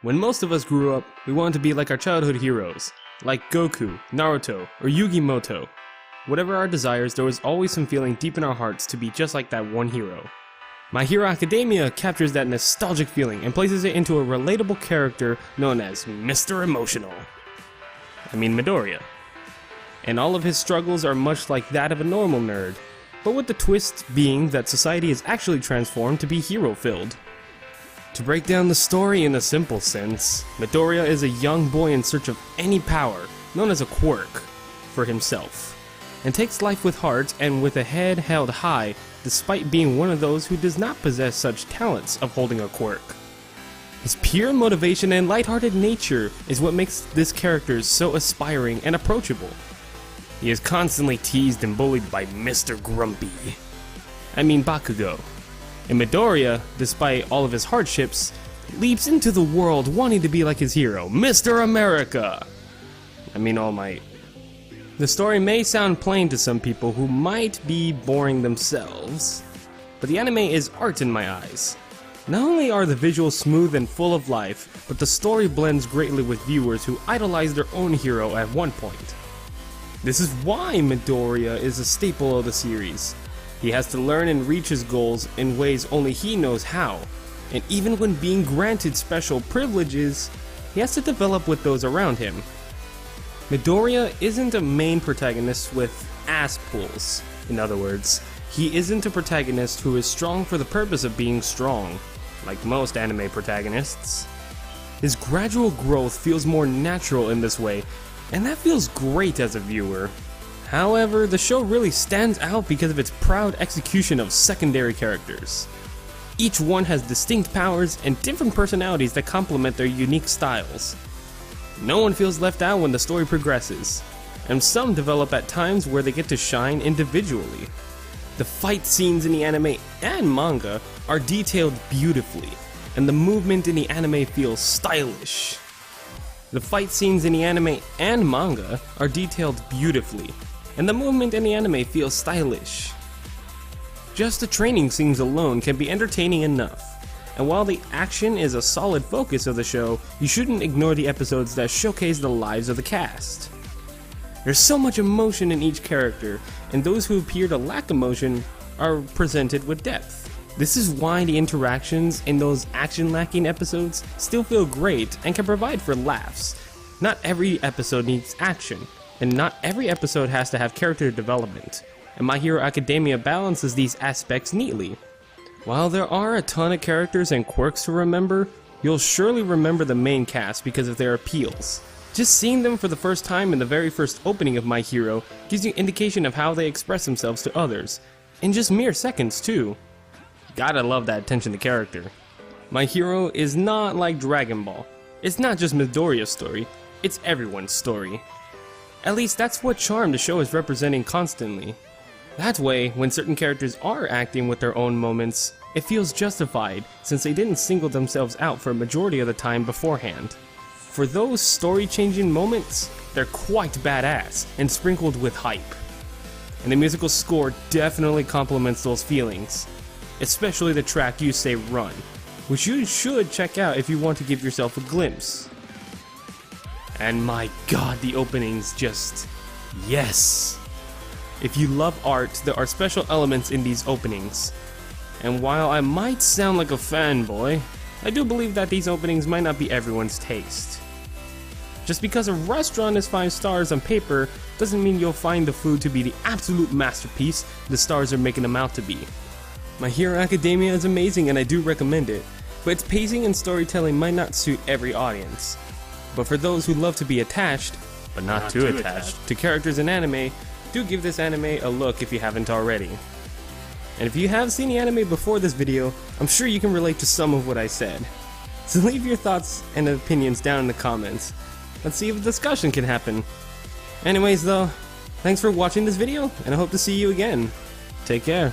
When most of us grew up, we wanted to be like our childhood heroes, like Goku, Naruto, or Yu-Gi-Moto. Whatever our desires, there was always some feeling deep in our hearts to be just like that one hero. My Hero Academia captures that nostalgic feeling and places it into a relatable character known as Mr. Emotional. I mean Midoriya. And all of his struggles are much like that of a normal nerd, but with the twist being that society is actually transformed to be hero-filled. To break down the story in a simple sense, Midoriya is a young boy in search of any power, known as a quirk, for himself, and takes life with heart and with a head held high, despite being one of those who does not possess such talents of holding a quirk. His pure motivation and lighthearted nature is what makes this character so aspiring and approachable. He is constantly teased and bullied by Mr. Grumpy. I mean Bakugo. And Midoriya, despite all of his hardships, leaps into the world wanting to be like his hero, Mr. America! I mean All Might. The story may sound plain to some people who might be boring themselves, but the anime is art in my eyes. Not only are the visuals smooth and full of life, but the story blends greatly with viewers who idolize their own hero at one point. This is why Midoriya is a staple of the series. He has to learn and reach his goals in ways only he knows how, and even when being granted special privileges, he has to develop with those around him. Midoriya isn't a main protagonist with ass pulls. In other words, he isn't a protagonist who is strong for the purpose of being strong, like most anime protagonists. His gradual growth feels more natural in this way, and that feels great as a viewer. However, the show really stands out because of its proud execution of secondary characters. Each one has distinct powers and different personalities that complement their unique styles. No one feels left out when the story progresses, and some develop at times where they get to shine individually. The fight scenes in the anime and manga are detailed beautifully, and the movement in the anime feels stylish. The fight scenes in the anime and manga are detailed beautifully, and the movement in the anime feels stylish. Just the training scenes alone can be entertaining enough, and while the action is a solid focus of the show, you shouldn't ignore the episodes that showcase the lives of the cast. There's so much emotion in each character, and those who appear to lack emotion are presented with depth. This is why the interactions in those action-lacking episodes still feel great and can provide for laughs. Not every episode needs action, and not every episode has to have character development, and My Hero Academia balances these aspects neatly. While there are a ton of characters and quirks to remember, you'll surely remember the main cast because of their appeals. Just seeing them for the first time in the very first opening of My Hero gives you indication of how they express themselves to others, in just mere seconds too. Gotta love that attention to character. My Hero is not like Dragon Ball. It's not just Midoriya's story, it's everyone's story. At least that's what charm the show is representing constantly. That way, when certain characters are acting with their own moments, it feels justified since they didn't single themselves out for a majority of the time beforehand. For those story-changing moments, they're quite badass and sprinkled with hype. And the musical score definitely complements those feelings, especially the track You Say Run, which you should check out if you want to give yourself a glimpse. And my god, the openings just... yes! If you love art, there are special elements in these openings. And while I might sound like a fanboy, I do believe that these openings might not be everyone's taste. Just because a restaurant is 5 stars on paper doesn't mean you'll find the food to be the absolute masterpiece the stars are making them out to be. My Hero Academia is amazing and I do recommend it, but its pacing and storytelling might not suit every audience. But for those who love to be attached, but not too attached, to characters in anime, do give this anime a look if you haven't already. And if you have seen the anime before this video, I'm sure you can relate to some of what I said. So leave your thoughts and opinions down in the comments. Let's see if a discussion can happen. Anyways though, thanks for watching this video, and I hope to see you again. Take care.